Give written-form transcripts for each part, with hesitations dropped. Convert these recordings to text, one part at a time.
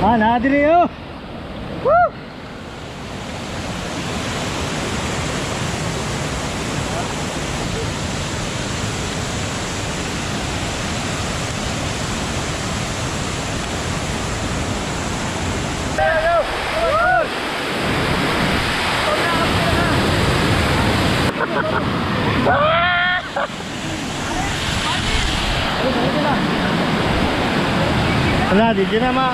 Ah, nadiri oh. Woo! Wala, di dyan na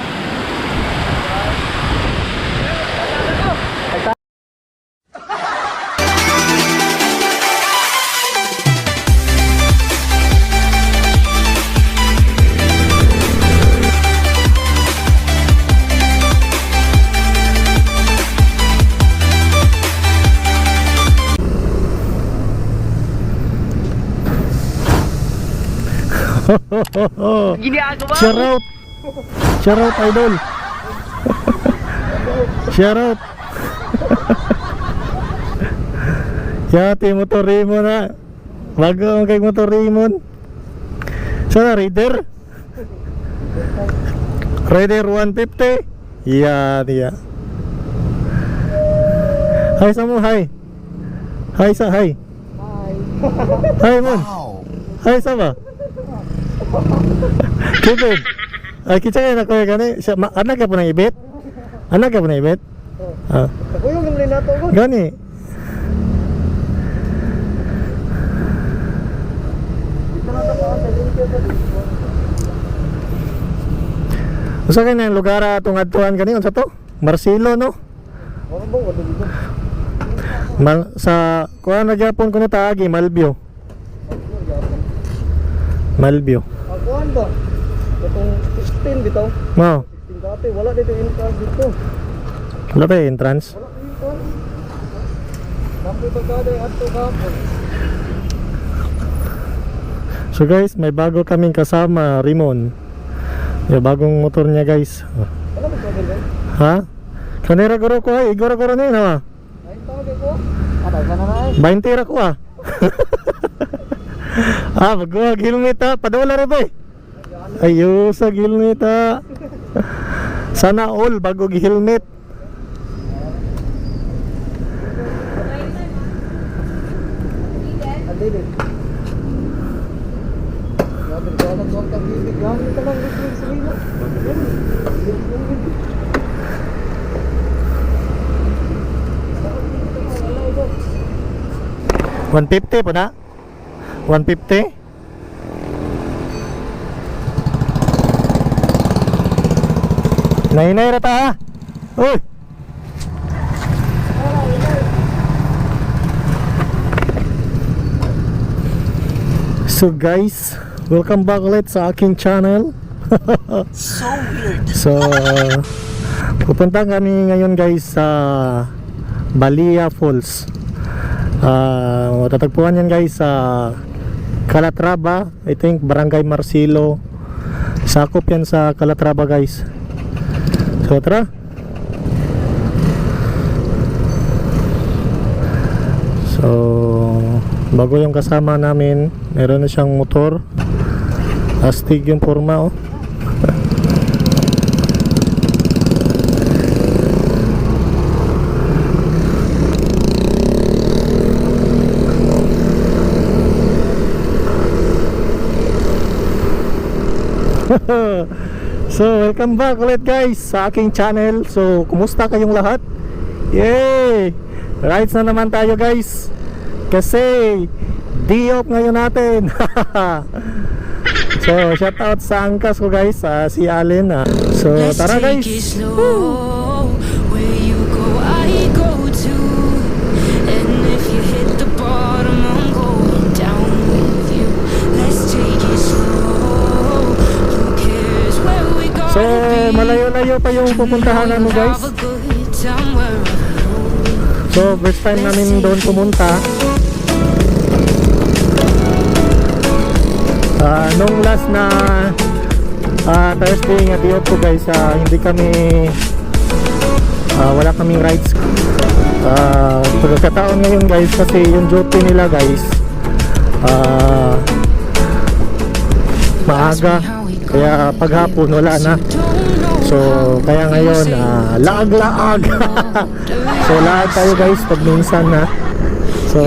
Ginagawa Shout out. Shout out, idol. Shout out. Yati motor Raymond na. Bago ang kay motor Raymond. Sana Raider? Raider 150. Yati ya. Hi sa mo, hi. Hi sa hi. Hi mon. Hi sa ba? Kipid. Ay, kita kayo na kuya gani. Anak ka po ng ibit? Anak ka po ng ibit? Ah. Ako yung gamlay na to. Gani. Usa kay nang lugar atong adtuan kani unsa to? Marcelo no? Ano ba wala dito? Sa kuha na gyapon kuno taagi Malbio. Malbio. Ako ba? Itong 16 bitaw. Mo. 16 dati wala dito entrance dito. Wala ba yung entrance? Wala entrance. Nampi bagay ato gapon. So guys, may bago kaming kasama, Rimon. Yung bagong motor niya guys. Wala ba bagay guys? Ha? Kanira guro ko ay, iguro-guro na yun ha. Ay tawag ko. Atay ka na na eh. 20 ra ko ah. Ah, magwa helmet ha, padawala ra ba eh. Ayo sa helmet ha. Sana all bago gi-helmet. Adili. Grabe ka lang ang kabibig. Grabe ka lang dito sa lino. 150 pa na? 150? Nainay rata ha? Uy! So guys, welcome back ulit sa aking channel. So weird. So, pupunta kami ngayon guys sa Balia Falls. Matatagpuan yan guys sa Calatrava, I think Barangay Marcelo. Sakop yan sa Calatrava guys. So tara. So bago yung kasama namin, meron na siyang motor. Astig yung forma oh. So welcome back ulit guys sa aking channel. So kumusta kayong lahat? Yay! Rides na naman tayo guys, kasi day off ngayon natin. So shout out sa angkas ko guys, si Allen. So tara guys. So malayo-layo pa yung pupuntahan namin guys. So first time namin doon pumunta. Nung last na Thursday nga day off ko guys, hindi kami wala kaming rides. Pagkataon ngayon guys, kasi yung duty nila guys maaga, kaya paghapon wala na. So kaya ngayon laag-laag. So lahat tayo guys pag minsan na. So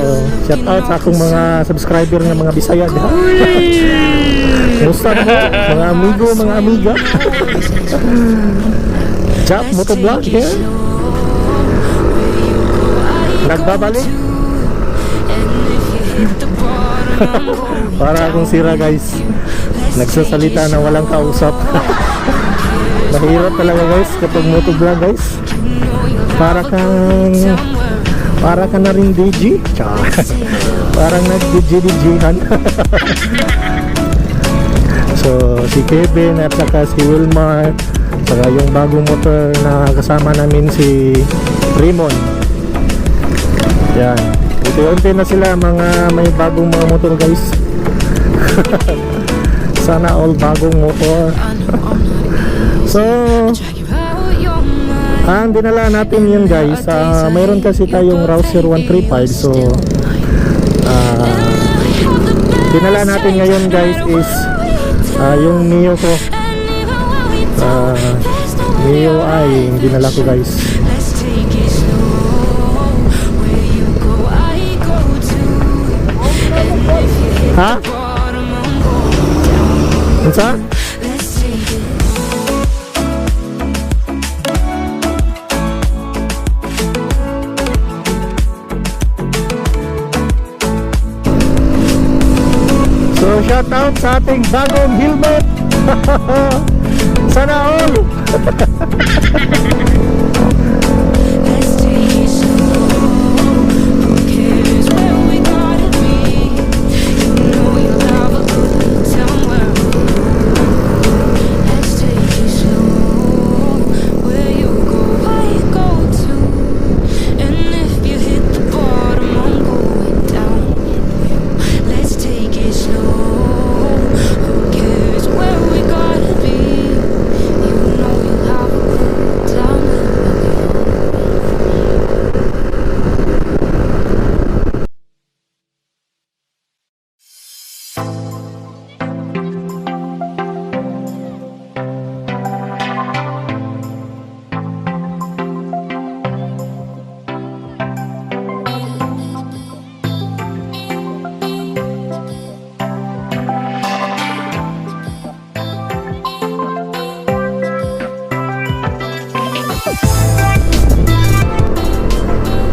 shout out sa akong mga subscriber ng mga Bisaya. Kumusta mo mga amigo, mga amiga? Jap Motovlog here. Nagbabalik. Para akong sira guys. Nagsasalita na walang kausap. Mahirap talaga guys kapag motovlog guys. Para ka na rin DJ. Parang nag-DJ-DJhan. So si Kevin at saka si Wilmar, saka yung bagong motor na kasama namin si Raymond. Yan, unti-unti na sila mga may bagong mga motor guys. Sana all bagong motor. So ang dinala natin yun guys, mayroon kasi tayong Rouser 135. So dinala natin ngayon guys is yung Mio ko, Mio I yung dinala ko guys. Ha? Unsa? So shout out sa ating bagong helmet. Sana all.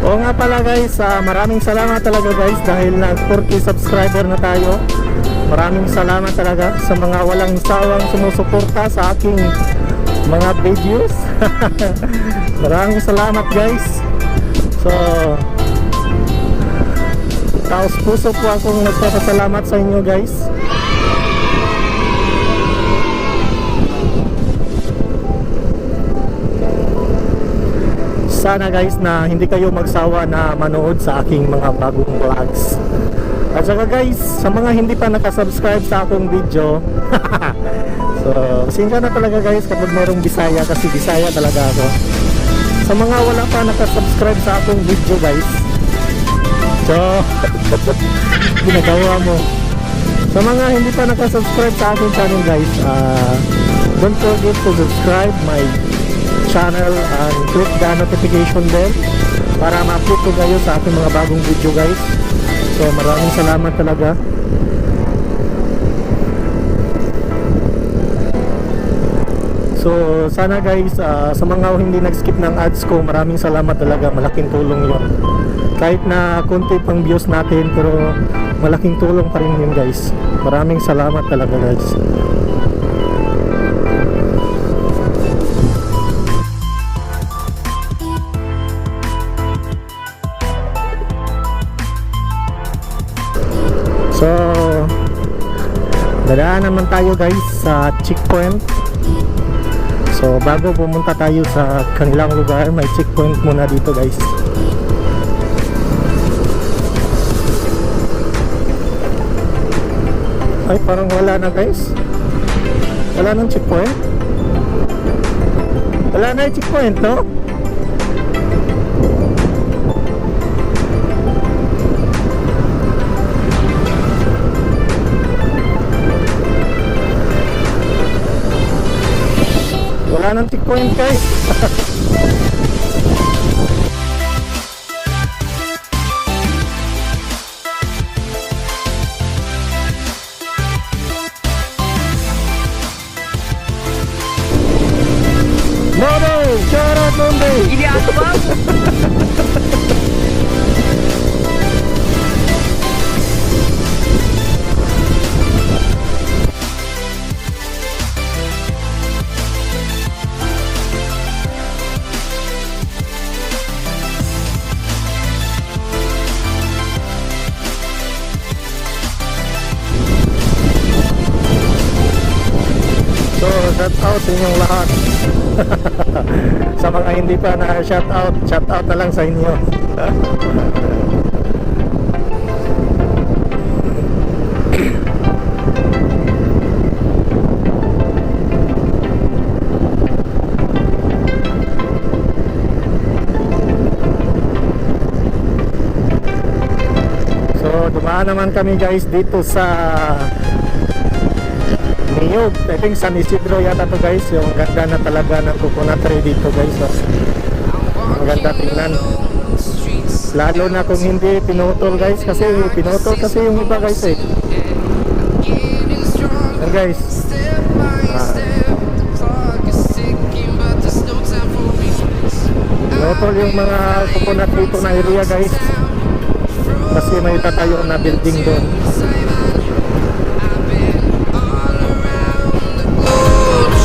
Oo nga pala guys, maraming salamat talaga guys dahil nag 40 subscriber na tayo. Maraming salamat talaga sa mga walang sawang sumusuporta sa aking mga videos. Maraming salamat guys. So taos puso po akong nagpapasalamat sa inyo guys. Sana guys na hindi kayo magsawa na manood sa aking mga bagong vlogs. At saka guys, sa mga hindi pa nakasubscribe sa akong video, so pasensya na talaga guys kapag mayroong Bisaya, kasi Bisaya talaga ako. Sa mga wala pa nakasubscribe sa akong video guys, so ginagawa mo. Sa mga hindi pa nakasubscribe sa aking channel guys, don't forget to subscribe my channel and click the notification bell para ma-upload ko kayo sa ating mga bagong video guys. So maraming salamat talaga. So sana guys, sa mga hindi nag-skip ng ads ko, maraming salamat talaga, malaking tulong yun. Kahit na konti pang views natin, pero malaking tulong pa rin yun guys. Maraming salamat talaga guys. So dadaan naman tayo guys sa checkpoint. So bago pumunta tayo sa kanilang lugar, may checkpoint muna dito guys. Ay parang wala na guys. Wala nang checkpoint. Wala na yung checkpoint, no? Wala nang checkpoint guys. Monday! Shout out Monday! Ini apa bang? So, shout out sa inyong lahat. Sa mga hindi pa na shout out na lang sa inyo. So, dumaan naman kami guys dito sa Niyog. I think San Isidro yata to guys. Yung ganda na talaga ng coconut tree dito guys. So, ang ganda tingnan. Lalo na kung hindi pinutol guys. Kasi pinutol kasi yung iba guys eh. Yan guys. Pinutol yung mga coconut dito na area guys. Kasi may tatayo na building doon.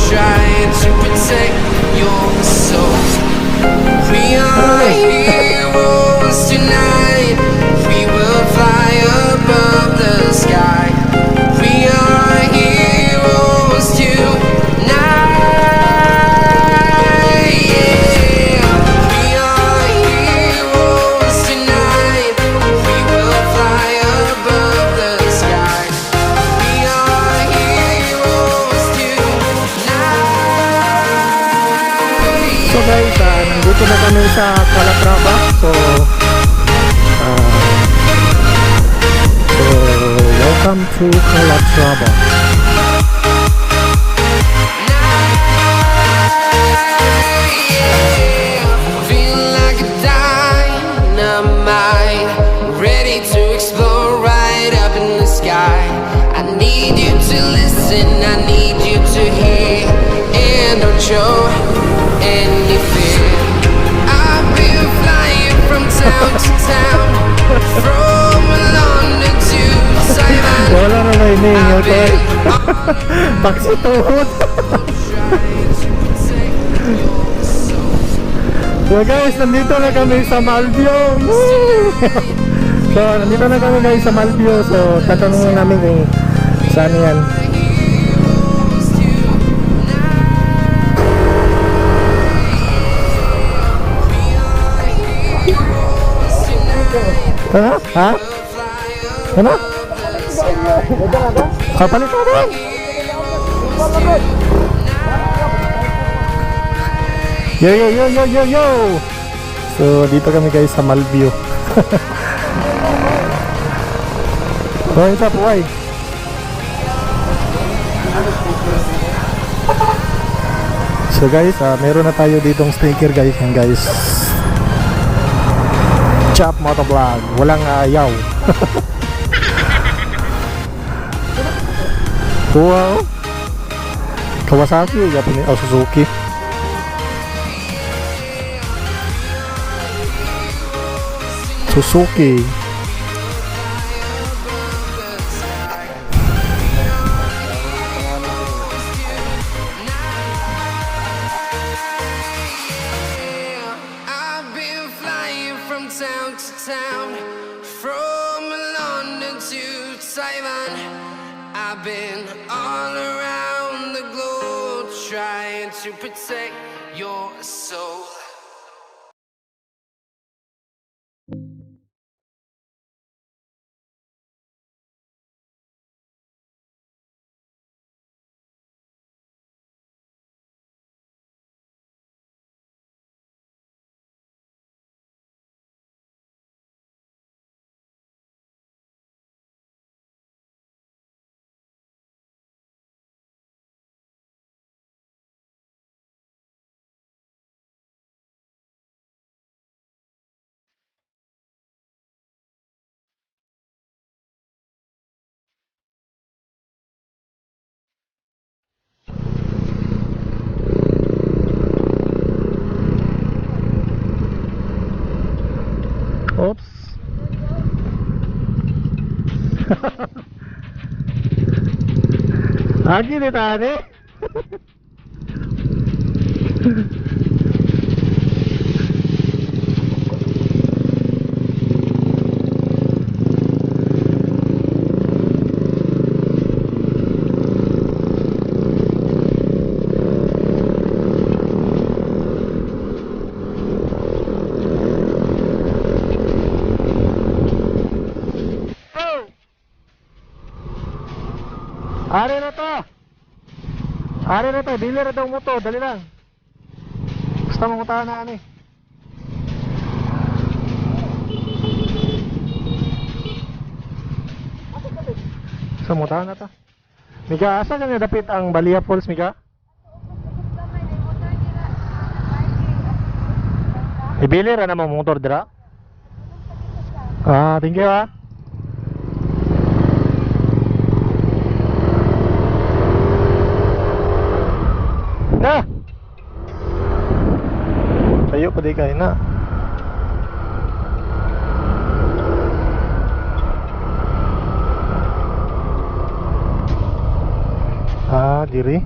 Trying to protect your soul. We are heroes tonight. We will fly above the sky. We are heroes tonight. Yeah. We are heroes tonight. We will fly above the sky. We are heroes tonight. So guys, nandito na kami sa Calatrava. So welcome to Calatrava. Feel like a dynamite, ready to explode right up in the sky. I need you to listen, I need you to hear, and don't show any fear. I've been flying from town to town, from London to Taiwan. Wala na may name I've okay? been Pagsituhod. trying to protect your soul. So guys, nandito na kami sa Malvio. Woo! So nandito na kami guys sa Malvio. So tatanungin namin kung saan yan. Ha? Ha? Ano? Kapalit ka ba? Yo yo yo yo yo yo. So dito kami guys sa Malvio. What's up, why? So guys, meron na tayo ditong sticker guys, yan guys. Chop Motovlog, walang ayaw. Wow. Kawasaki, Japanese, oh Suzuki. Suzuki. I've been flying from town to town, from London to Taiwan. I've been all around the globe trying to protect your soul. Lagi ni tani. Ari na to. Ari na to. Dili na daw mo to. Dali lang. Basta mamutahan na ani. Sa mutahan na to. Mika, asa ka na dapit ang Balia Falls, Mika? Ibili ra na mo motor dira? Ah, thank you ah. Na. Tayo pa di kayo na. Ah, diri.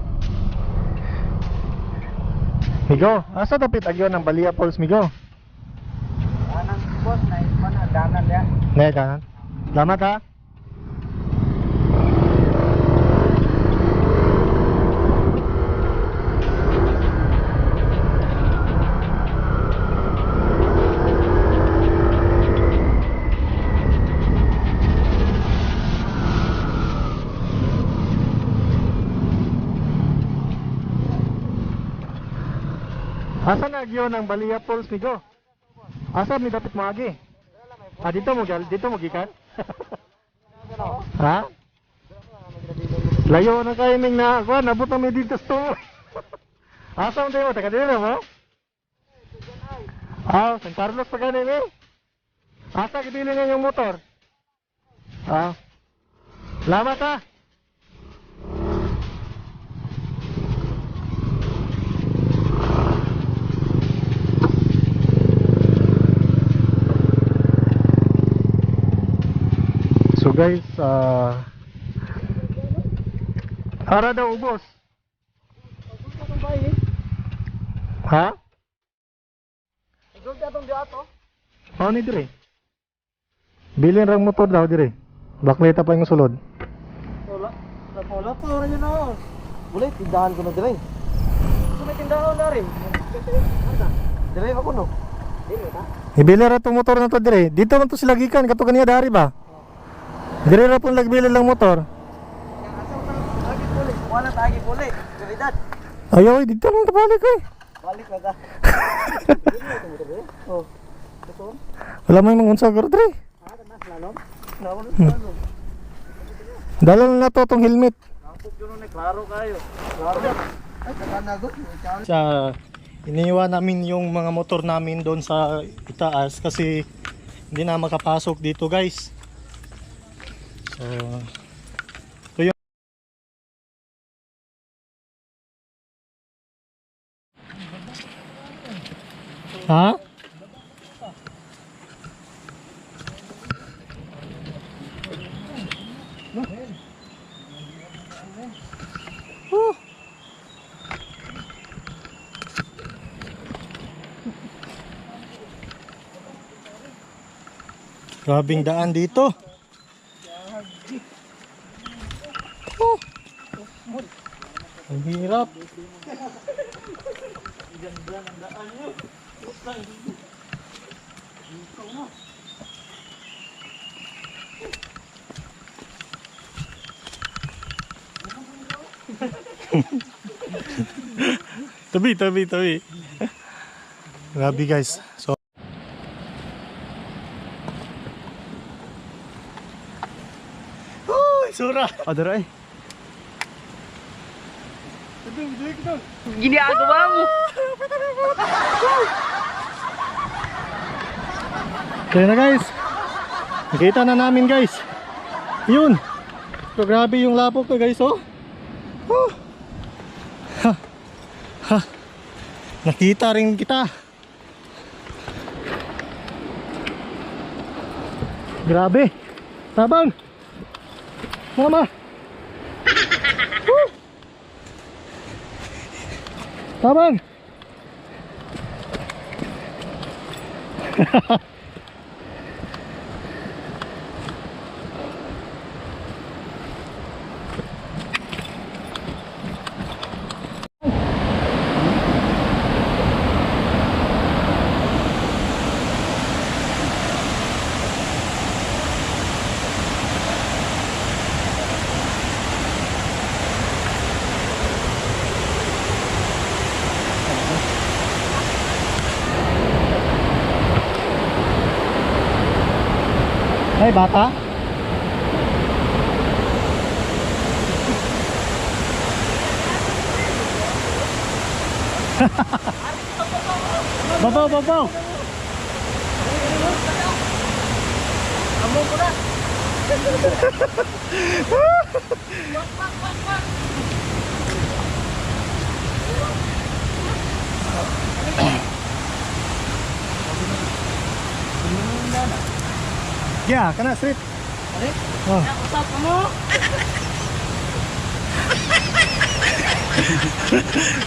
Migo, asa dapit agyo ng Balia Falls, Migo? Anang boss na mana danan ya. Ne, kanan. Salamat ha. Asa na agyo ng Balia Falls, Migo? Asa mi dapat maagi? Ah, dito mo gikan? Ha? Layo na kayo ming na ako, nabot na may dito sto. Asa mo tayo, taga dito mo? Ah, San Carlos pa ganin eh. Asa kibili na yung motor? Ah. Salamat ha. So guys, para daw ubos. Ha? Igol ta tong diato. Oh, ni dire. Bilin rang motor daw dire. Bakleta pa yung sulod. Wala pa ora yun na. Bulay tindahan ko na dire. So may tindahan na rin. Dire ako no. Dire ta. Ibili ra tong motor na to dire. Dito man to sila gikan kato kaniya dari ba? Dire ra pun lagbili lang motor. Agi puli. Wala tagi puli. Kalidad. Ayo, dito man to balik eh. Balik ka ka. Oh. Ito. Wala may mangunsa garo dire. Ah, kana slalom. Slalom. Dala na to tong helmet. Angkop yun ni klaro kayo. Klaro. Ay, kakanagot. Sa iniwan namin yung mga motor namin doon sa itaas kasi hindi na makapasok dito guys. So ito yung ha? Grabing daan dito. Oh. Ang hirap. Tabi. Grabe guys. So Sura. Adara eh. Ginagawa mo. Kaya na guys. Nakita na namin guys. Yun. So grabe yung lapok to guys oh. Ha. Nakita rin kita. Grabe. Tabang. Mama. Tabang! Ay, bata? Babaw, babaw! Amo ko na. Yeah, kana street. Ari? Oh. Usap mo.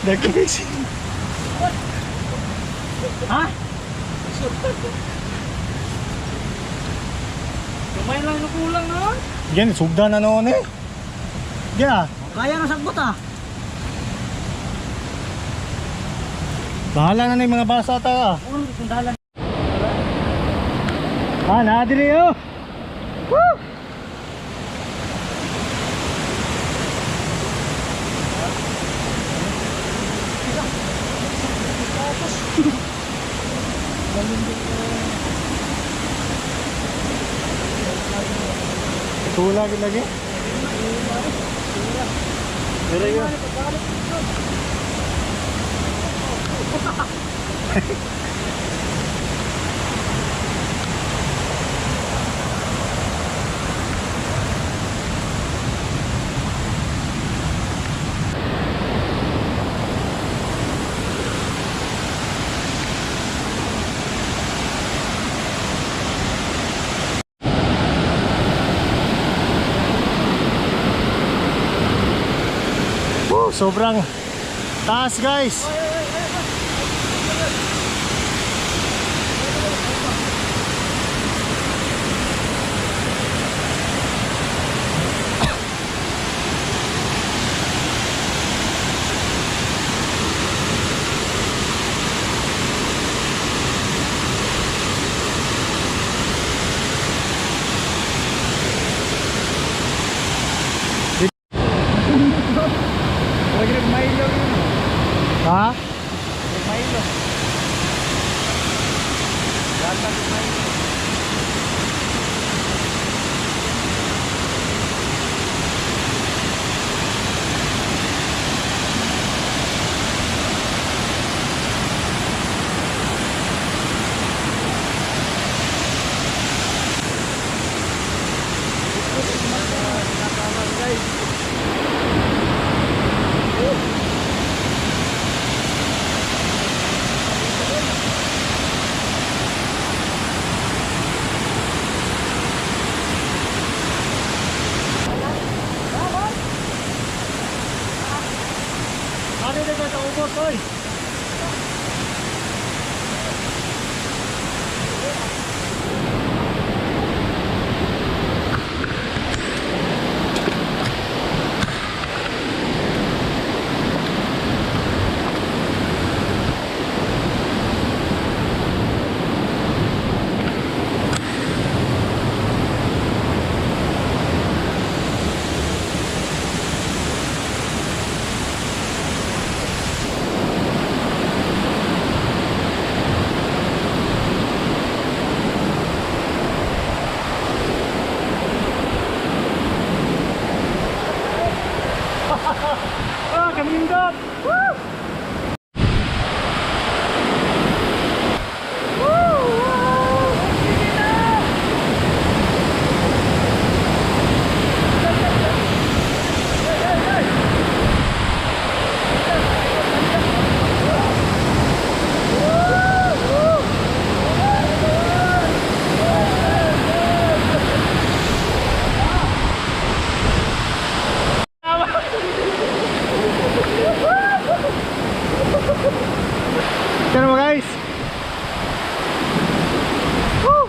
Nag-fishing. Ha? Kumay lang na kulang na. Yan, sugda na noon eh. Yeah. Kaya na sagbot ah. Bahala na na yung mga basa ta. Ulo sundalan. Ah, nadiri oh. Woo! Tula lagi. Pero yun. Sobrang taas guys. Ha? Ano na ba sa ubos, oy? Tignan mo guys. Woo!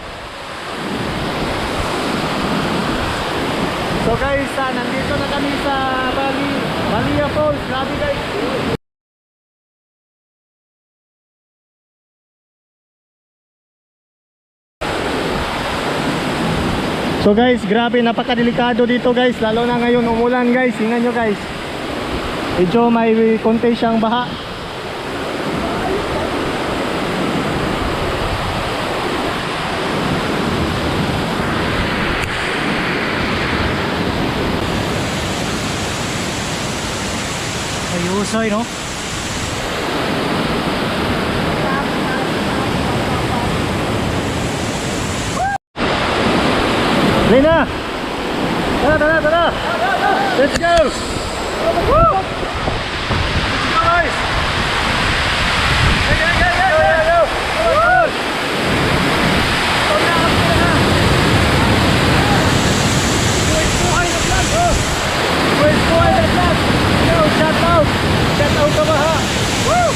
So guys, nandito na kami sa Balia Falls. Grabe guys. So guys, grabe, napakadelikado dito guys. Lalo na ngayon umulan guys. Tingnan nyo guys. Medyo may konti siyang baha. Ayusay, no? Lina! Tara, tara, tara! Let's go! Woo! Guys! Go! Woo! Shout out! Shout out ka ba ha? Woo!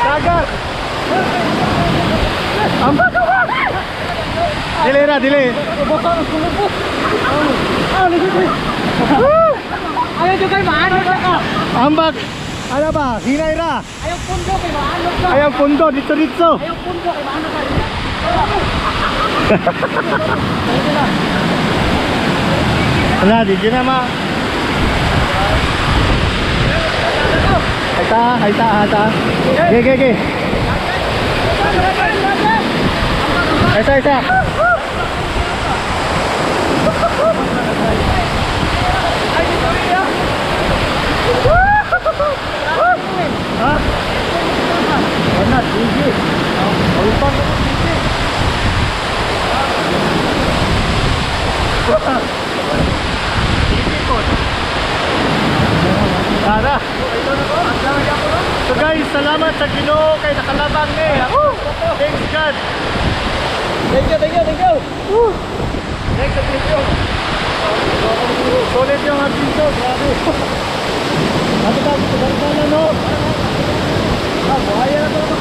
Dagat! Ambak ka ba? Dili na, dili. Ayaw nyo kayo maanod na ka. Ambak! Ano ba? Hinay ra! Ayaw pundo kayo maanod ka. Ayaw pundo, dito dito. Ayaw pundo kayo maanod ka. Wala, di na ma. Aita. Ge. Isa. Ha? Wala, sige. Ulpan ako sige. Tara. So guys, salamat sa Ginoo kay nakalabang ni. Thanks God. Thank you. Next video. Solid yung ating to, grabe. Ano ba, ito no? Buhaya na ito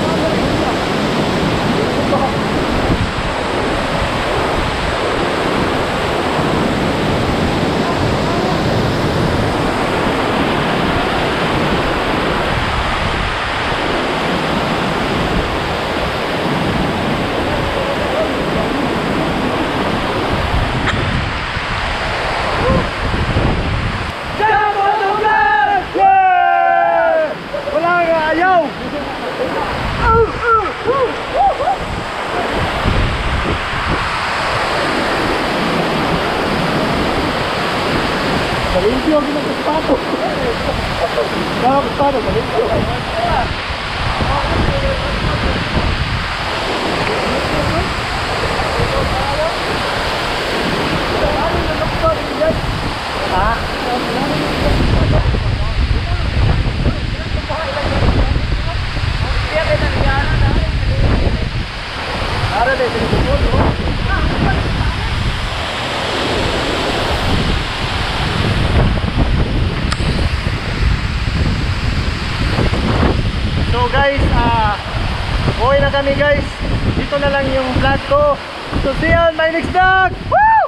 Malimpyo, ginagapato. Ginagapato, malimpyo. So guys, uwi na kami guys. Dito na lang yung vlog ko. So see you on my next vlog. Woo!